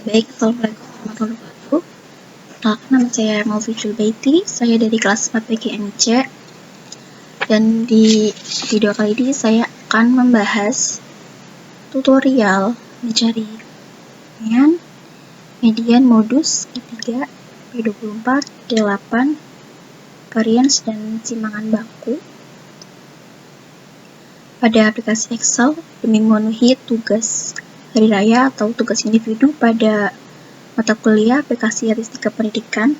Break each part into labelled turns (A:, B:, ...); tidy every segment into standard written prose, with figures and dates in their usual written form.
A: Baik, Assalamualaikum warahmatullahi wabarakatuh. Perkenalkan, nama saya Malvi Julbaiti, saya dari kelas 4 PGMC. Dan di video kali ini saya akan membahas tutorial mencari median modus ketiga P24, D8, varians dan simangan baku pada aplikasi Excel demi memenuhi tugas hari raya atau tugas individu pada mata kuliah aplikasi statistika pendidikan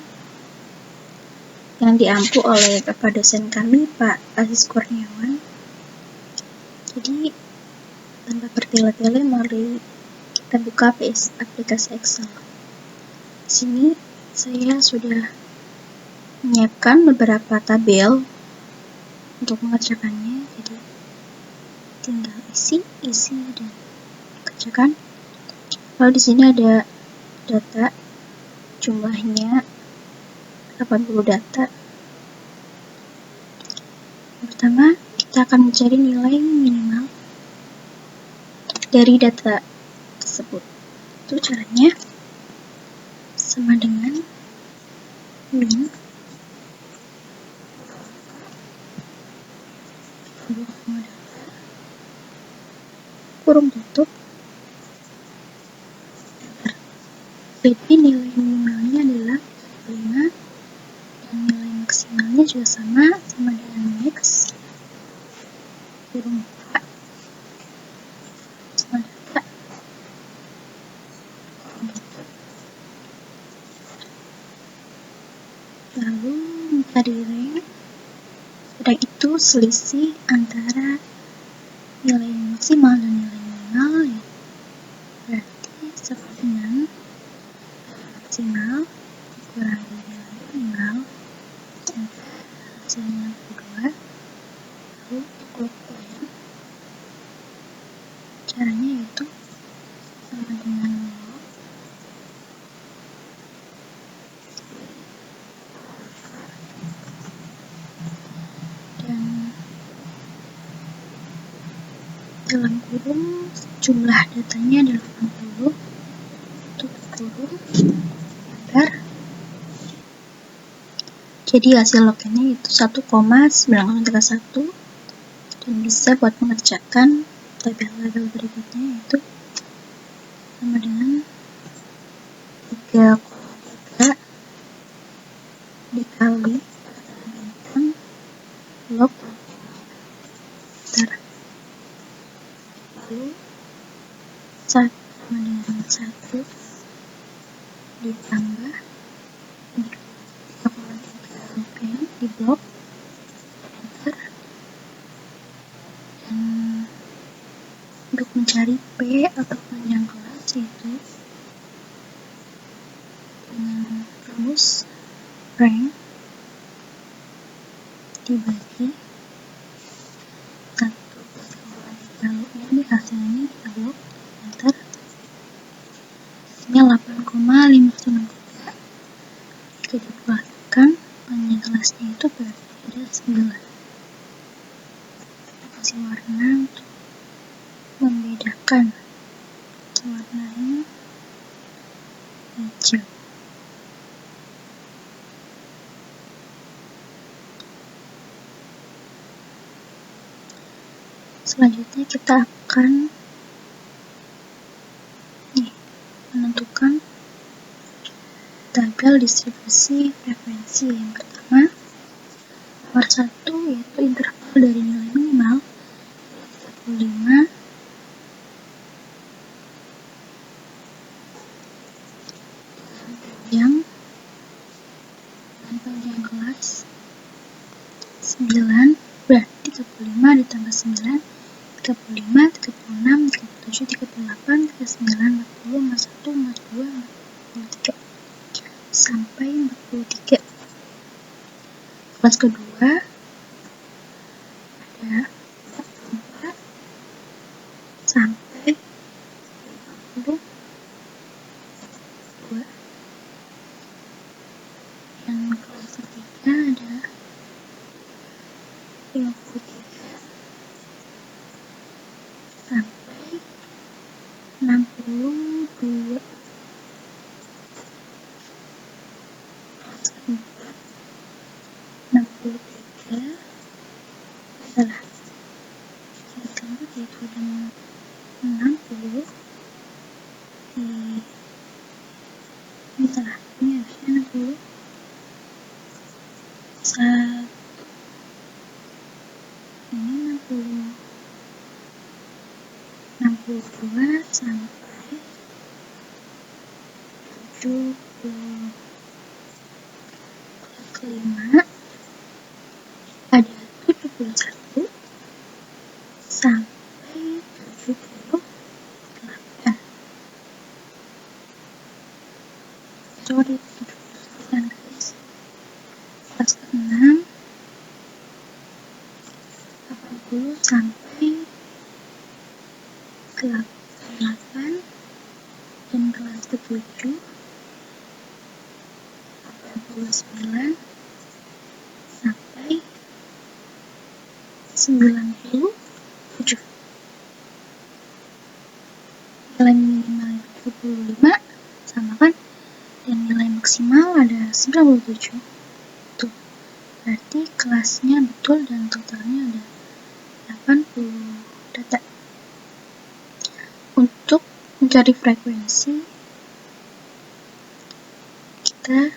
A: yang diampu oleh Bapak dosen kami, Pak Aziz Kurniawan. Jadi, tanpa bertele-tele, mari kita buka aplikasi Excel. Di sini saya sudah menyiapkan beberapa tabel untuk mengerjakannya. Jadi, tinggal isi dan kerjakan. Lalu di sini ada data, jumlahnya 80 data. Pertama, kita akan mencari nilai minimal dari data tersebut. Itu caranya sama dengan min kurung tutup. Jadi nilai minimalnya adalah 5 dan nilai maksimalnya juga sama dengan max kurung buka sama data. Lalu mencari rank, rank itu selisih antara nilai maksimal dan nilai minimal, ya. Berarti sama dengan maksimal dikurangi nilai minimal dan hasilnya 2. Lalu untuk rank, caranya yaitu sama dengan log dan dalam kurung jumlah datanya adalah 80, tutup kurung enter. Jadi hasil lognya itu 1,9031 dan bisa buat mengerjakan tabel-tabel berikutnya, yaitu sama dengan 3,3 dikali log enter. Lalu 1 sama dengan 1 ditambah 3,3 di blok enter. Dan untuk mencari P atau panjang kelas, yaitu dengan rumus rank dibagi 1, lalu ini hasilnya kita blok enter. Hasilnya 8,593. Jika dibuatkan panjang kelasnya itu berarti ada 9. Kasih warna untuk membedakan, warnanya hijau. Selanjutnya kita akan menentukan tabel distribusi frekuensi. Yang pertama, nomor 1 yaitu interval dari nilai minimal 35 yang panjang kelas 9, berarti 35 ditambah 9, 35, 36, 37, 38, 39, 40, 41, 42, 43 sampai 43. Kelas kedua ada 44 sampai 52. Yang kelas ketiga ada 53 sampai 62. Ini salah, ini harusnya 61, ini 62 sampai 70. Kelima ada 71 sampai 78. Sorry, 79 guys. Kelas ke-6 80 sampai 8, dan kelas ke-7 89 sampai 97. Nilai minimal 25 sama kan, dan nilai maksimal ada 97. Tuh, berarti kelasnya betul dan totalnya ada 80 data. Untuk mencari frekuensi, kita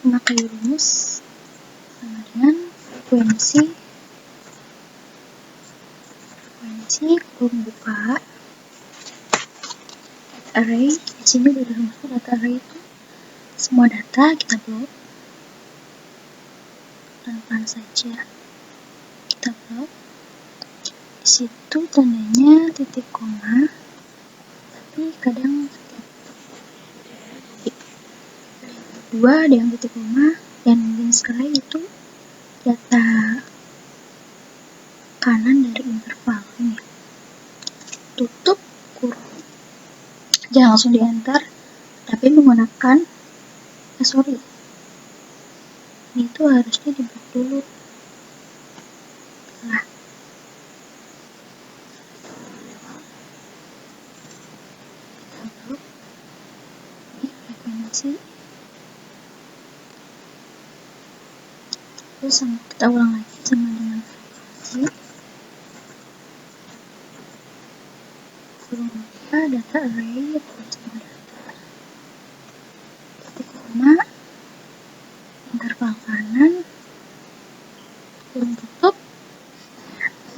A: memakai rumus sama dengan frekuensi kurung buka data array. Di sini udah rumusnya, data array itu semua data kita blok, pelan-pelan saja kita blok. Di situ tandanya titik koma, tapi kadang dua ada yang titik koma, dan yang sekali itu data kanan dari interval ini. Tutup kurung, jangan langsung di enter, tapi menggunakan ini tuh harusnya dibuat dulu. Nah, kita blok ini frekuensi, terus kita ulang lagi sama dengan frekuensi kurung buka data array, terus semua data, titik koma, interval kanan, kurung tutup.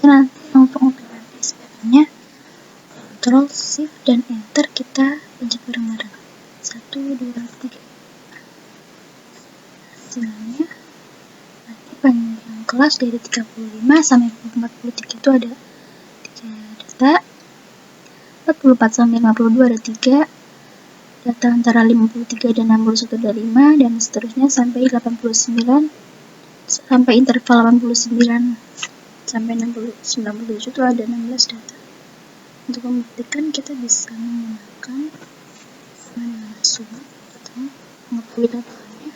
A: Nanti untuk otomatis sebenarnya Ctrl Shift dan Enter kita pencet bareng-bareng. 1, 2, 3. Hasilnya nanti panjang kelas dari 35 sampai 43 itu ada 3 data. 44 sampai 52 ada 3 data, antara 53 dan 61 ada 5, dan seterusnya sampai 89, sampai interval 89 sampai 97 itu ada 16 data. Untuk membuktikan kita bisa menggunakan sum atau mengetahui datanya.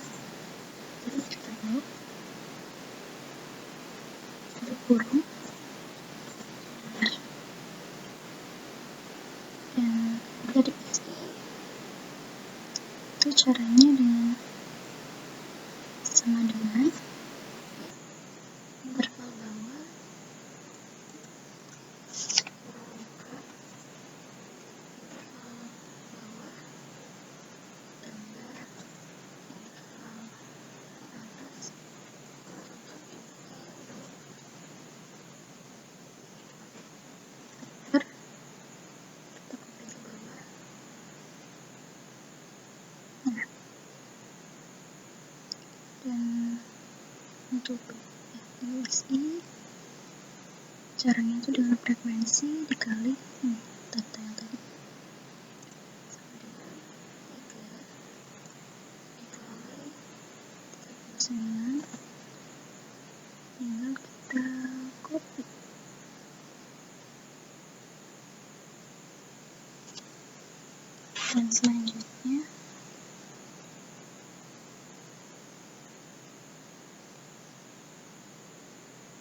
A: Jadi kita blok kurung, dan dari itu caranya dengan sama dengan interval bawah dan untuk USI caranya itu dengan frekuensi dikali data yang tadi sama dengan 9, tinggal kita copy dan selanjutnya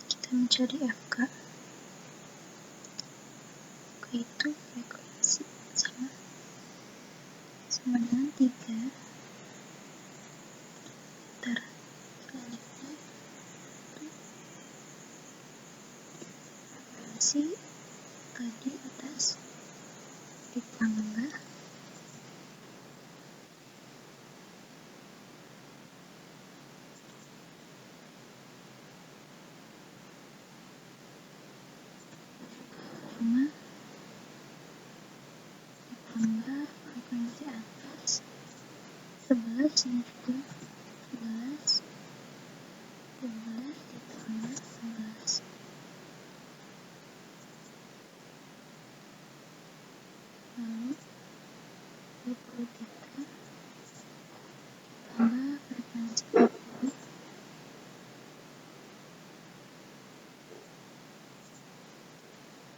A: kita mencari FK, yaitu frekuensi sama dengan 3. Ntar selanjutnya frekuensi tadi atas ditambah ditambah frekuensi atas 11 dan juga 11, 12 ditambah 11. Lalu 23 ditambah frekuensi 40,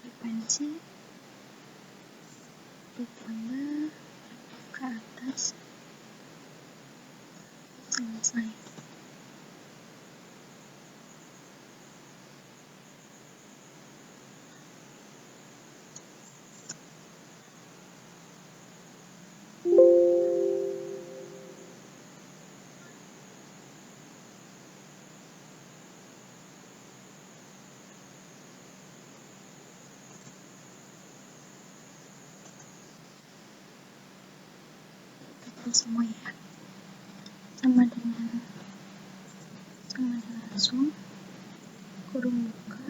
A: frekuensi ditambah ke atas, selesai. Itu semua ya, sama dengan langsung kurung buka,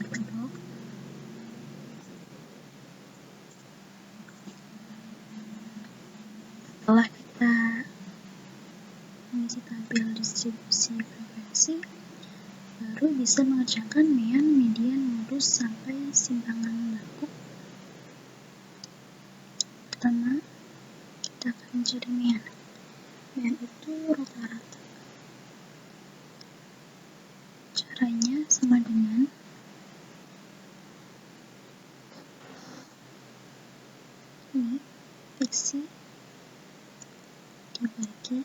A: kedok, setelah kita mengisi tabel distribusi frekuensi, baru bisa mengerjakan mean, median, modus, sampai simpangan laku. Pertama, kita akan mencari mean. Mean itu rata-rata. Caranya sama dengan ini, fiksi dibagi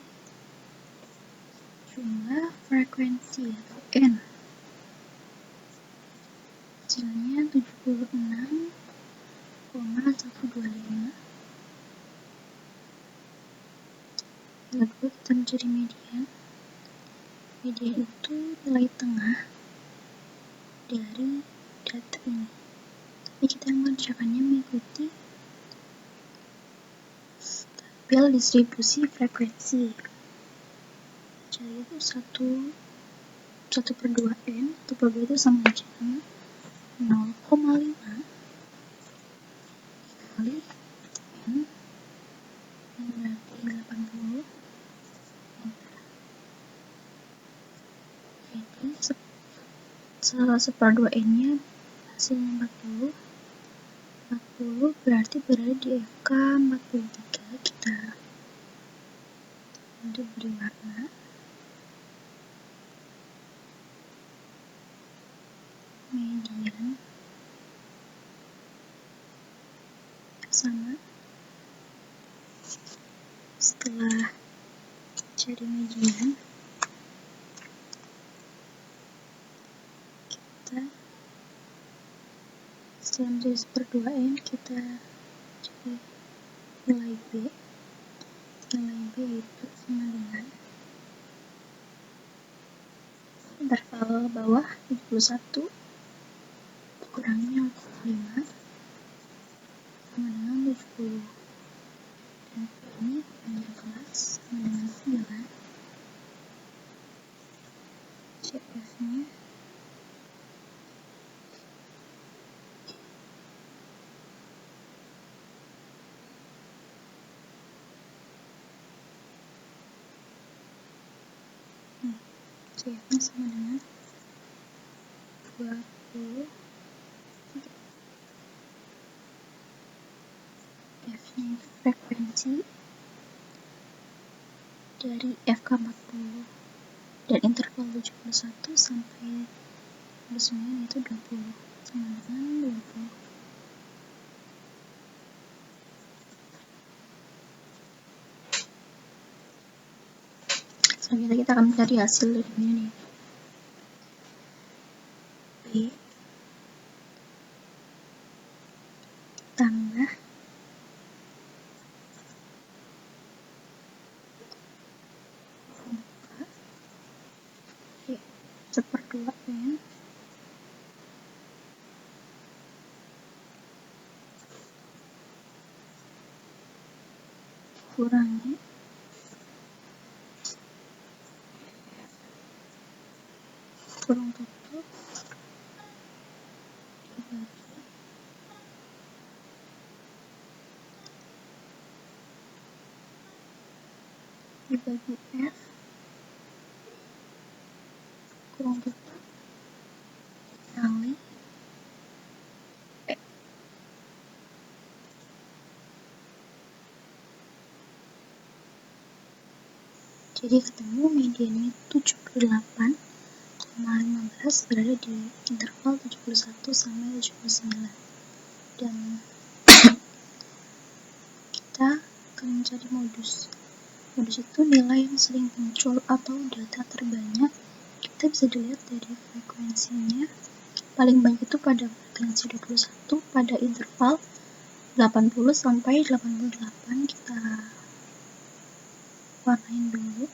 A: jumlah frekuensi atau N. Hasilnya 76,125. Lalu kita mencari median. Median itu nilai tengah dari data ini. Tapi kita mengerjakannya mengikuti tabel distribusi frekuensi. Jadi itu 1/2N, 1/2 itu sama aja dengan 0,5 kali N, yang berarti 80. Jadi 1/2 N-nya hasilnya 40. 40 berarti berada di FK 43. Kita beri warna. Median sama. Setelah cari median, kita setelah menjadi 1/2N, kita cari nilai B. Nilai B itu sama dengan interval bawah 71 kurangi 0,5 sama dengan 70. Dan ini panjang kelas sama dengan 9. CF-nya CF-nya sama dengan 20. F-nya itu frekuensi dari FK 40 dan interval 71 sampai 9 itu 20 sama dengan 20. Selanjutnya kita akan mencari hasil dari ini. B tambah buka 1/2N kurangi kurung tutup dibagi dibagi F kurang tutup kali E. Jadi ketemu mediannya 78,15 berada di interval 71 sampai 79. Dan kita akan mencari modus. Modus itu nilai yang sering muncul atau data terbanyak. Kita bisa dilihat dari frekuensinya. Paling banyak itu pada frekuensi 21 pada interval 80 sampai 88. Kita warnain dulu.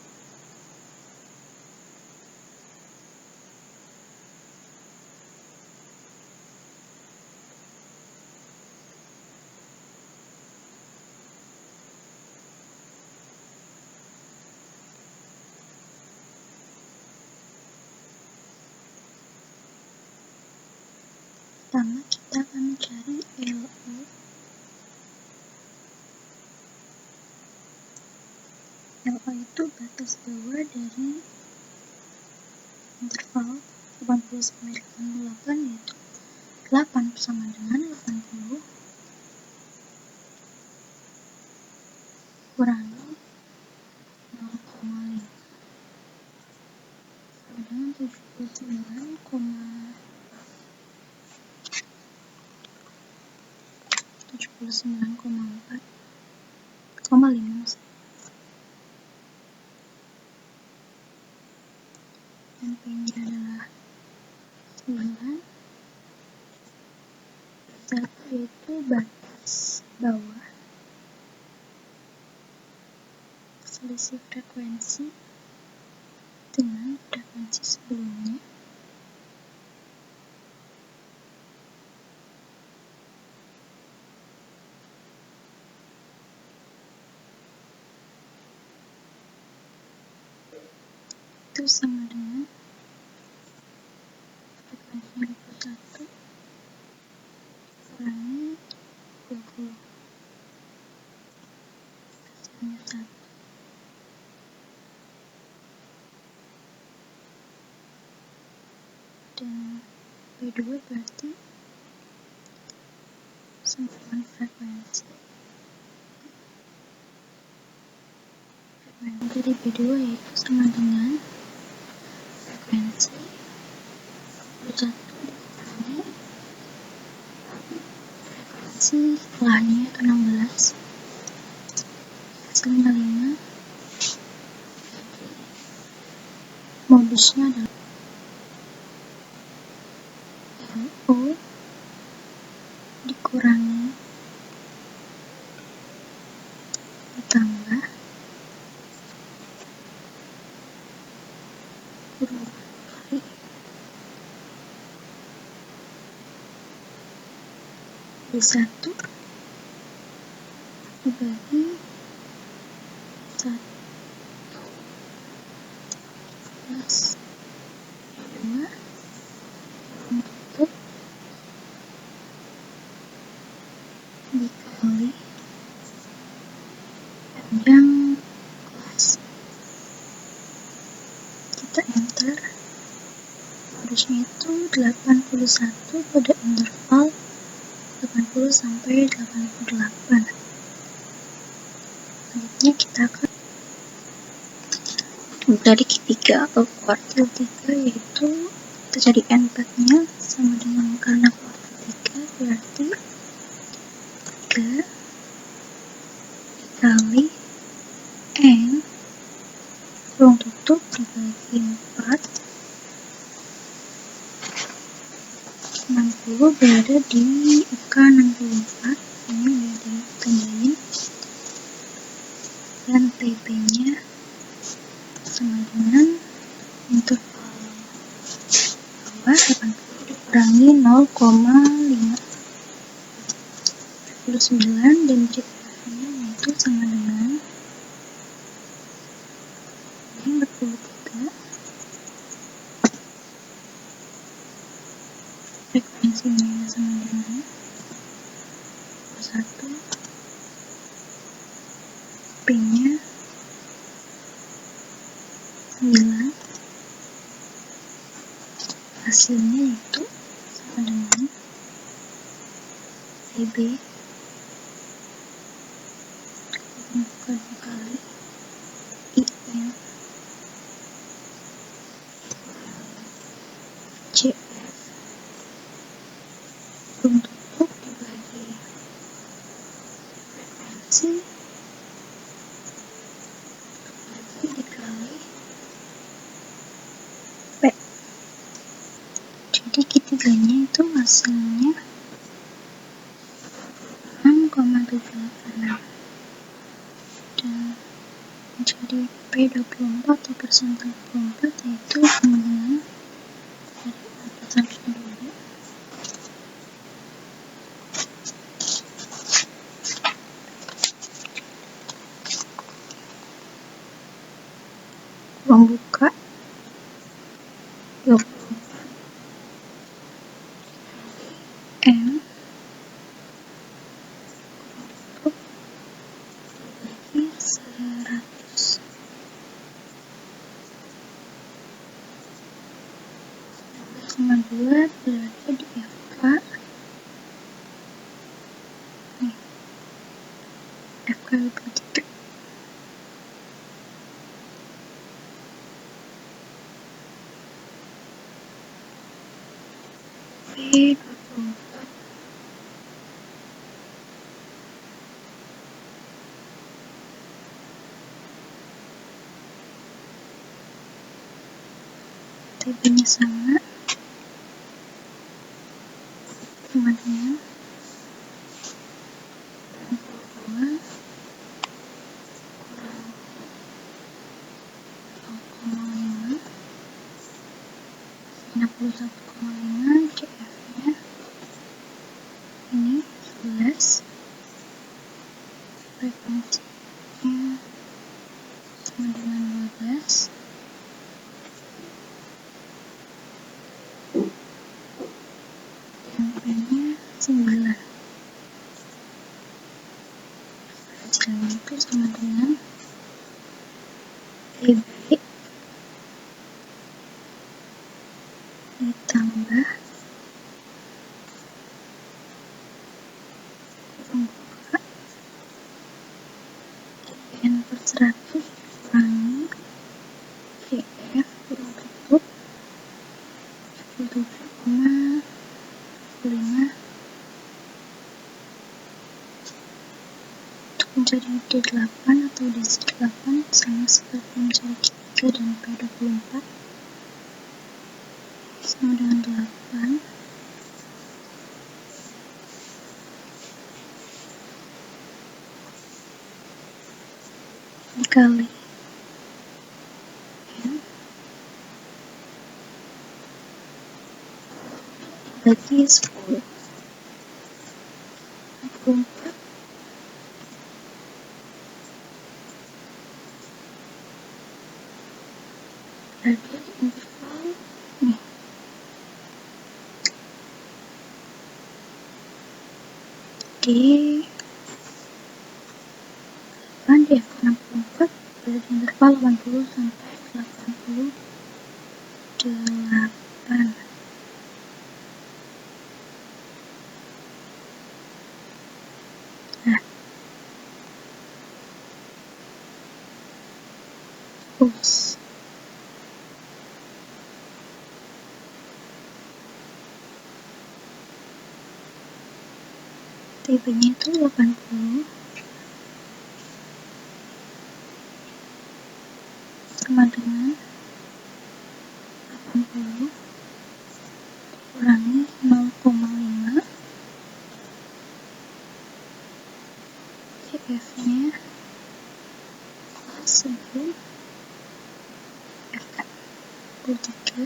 A: Pertama kita akan mencari LO. LO itu batas bawah dari interval 80 sampai 88, yaitu 8 sama dengan 80 kurangi 0,5 sama dengan 79,5. Dan P-nya adalah 9. Yaitu batas bawah selisih frekuensi dengan frekuensi sebelumnya. Itu sama dengan frekuensi 21 kurangi 20 hasilnya 1. Dan B2 berarti sama dengan frekuensi dari B2 yaitu sama dengan frekuensi 21 dikurangi frekuensi setelahnya itu 16 hasilnya 5. Modusnya adalah LO dikurangi ditambah kurang kali B1 dibagi 1 plus 2 untuk dikali panjang kelas. Kita enter. Modusnya itu 81 pada interval 80 sampai 88. Selanjutnya kita akan dari ketiga atau kuartil 3, yaitu kita cari N4 nya sama dengan, karena kuartil 3 berarti 3 dikali N kurung tutup dibagi 4. 60 berada di angka 64. Ini udah ditandain. Dan PP nya sama dengan interval bawah 80 dikurangi 0,5 49, dan jumlahnya itu sama dengan 43. Frekuensinya sama dengan 1. P nya 9. Hasilnya itu sama dengan PB buka 2 kali IN CF belum tutup dibagi frekuensi dikali P. Jadi ketiganya itu hasilnya 6,786 dan menjadi P24 atau persentase 24 yaitu sama dengan dari 4 sampai 2. Ruang buka 24 M tutup bagi 100 sama 2 berada di FK. Nih, FK 23. P24 TB-nya sama dengan 62 0,5 61,5 CF-nya ini 11, frekuensinya sama dengan 12, dan P-nya 9. Hasilnya itu sama dengan PB ditambah kurang buka IN per 100 kurangi GF kurang tutup 27,5 untuk mencari D8 atau DC8 sama seperti mencari Q3 dan P24 sama dengan 8 dikali N bagi 10 24 berada di interval nih di 8 di F64 berada di interval 80 sampai 88. Nah, push TB-nya itu 80 sama dengan 80 kurangi 0,5 CF-nya sebelum FK 23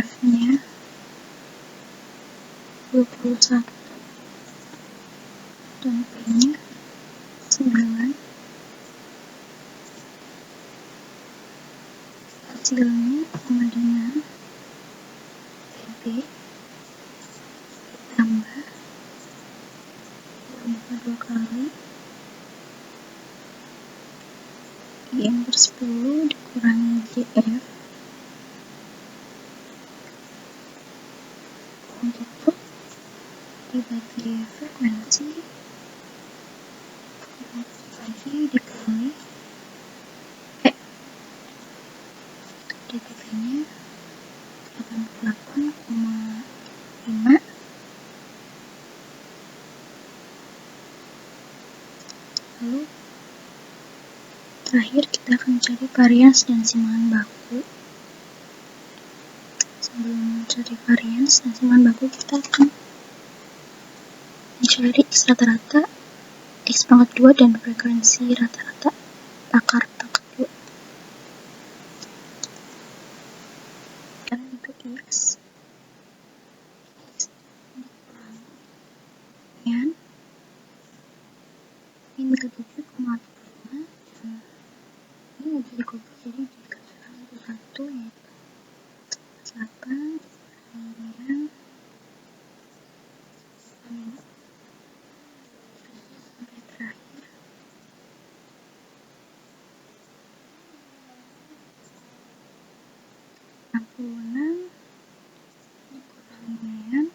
A: F-nya 21 dan P-nya 9. Hasilnya sama dengan PB ditambah kurang 2 kali yang per10 dikurangi JF untuk dibagi frekuensi dikali DTP-nya 88,5. Lalu terakhir kita akan mencari varians dan simpanan baku. Sebelum mencari varians dan simpanan baku, kita akan mencari X rata-rata, X pangkat 2, dan frekuensi rata-rata akar pangkat 2. Dan untuk X dikurangi min ke 7,5, ini udah dikubur, jadi dikasihkan satu, yaitu 8 kemudian sampai terakhir 66 dikurangi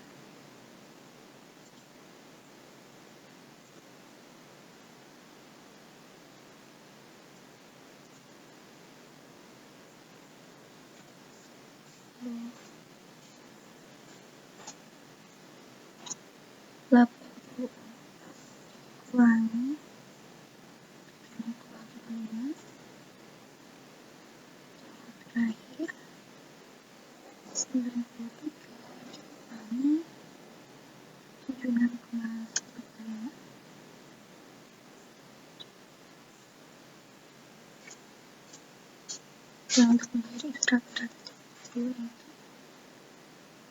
A: kurangi 5 terakhir 93 kurangi 76,45. Dan untuk mencari X rata-rata yaitu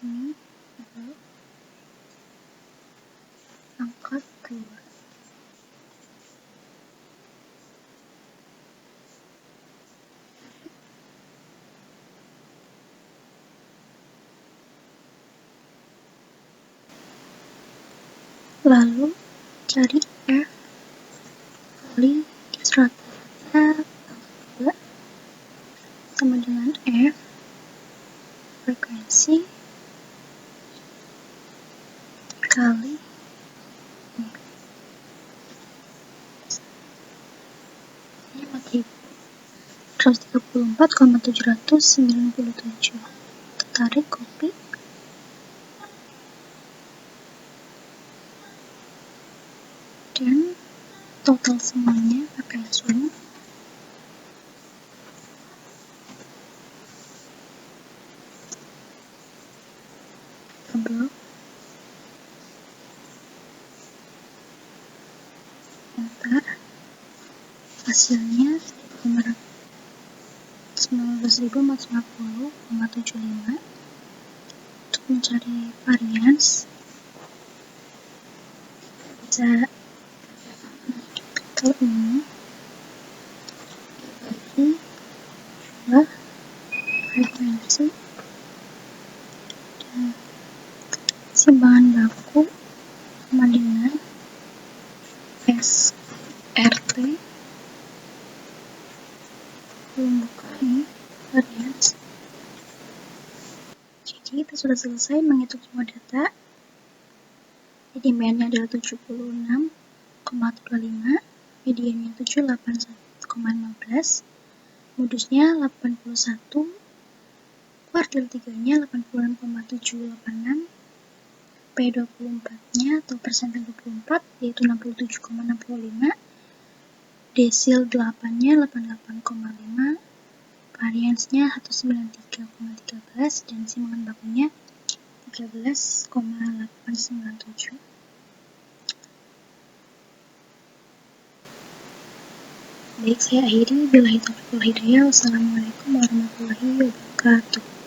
A: ini adalah angkat keluar. Lalu cari F kali X rata-rata sama dengan F frekuensi kali ini 434,797. Tarik, copy, dan total semuanya pakai zoom. Tabel enter, hasilnya 19.450,75. Untuk mencari varians bisa kalau ini dibagi jumlah frekuensi dan simpanan baku sama dengan SRT. Belum buka ini varians. Jadi kita sudah selesai menghitung semua data. Jadi demand-nya adalah 76,25, mediannya 781,15, modusnya 81, kuartil 3-nya 86,786, P24-nya atau persen 24 yaitu 67,65, desil 8-nya 88,5, variansnya 193,13, dan simpanan bakunya 13,897. Baik, saya akhiri. Billahi taufiq wal hidayah. Wassalamualaikum warahmatullahi wabarakatuh.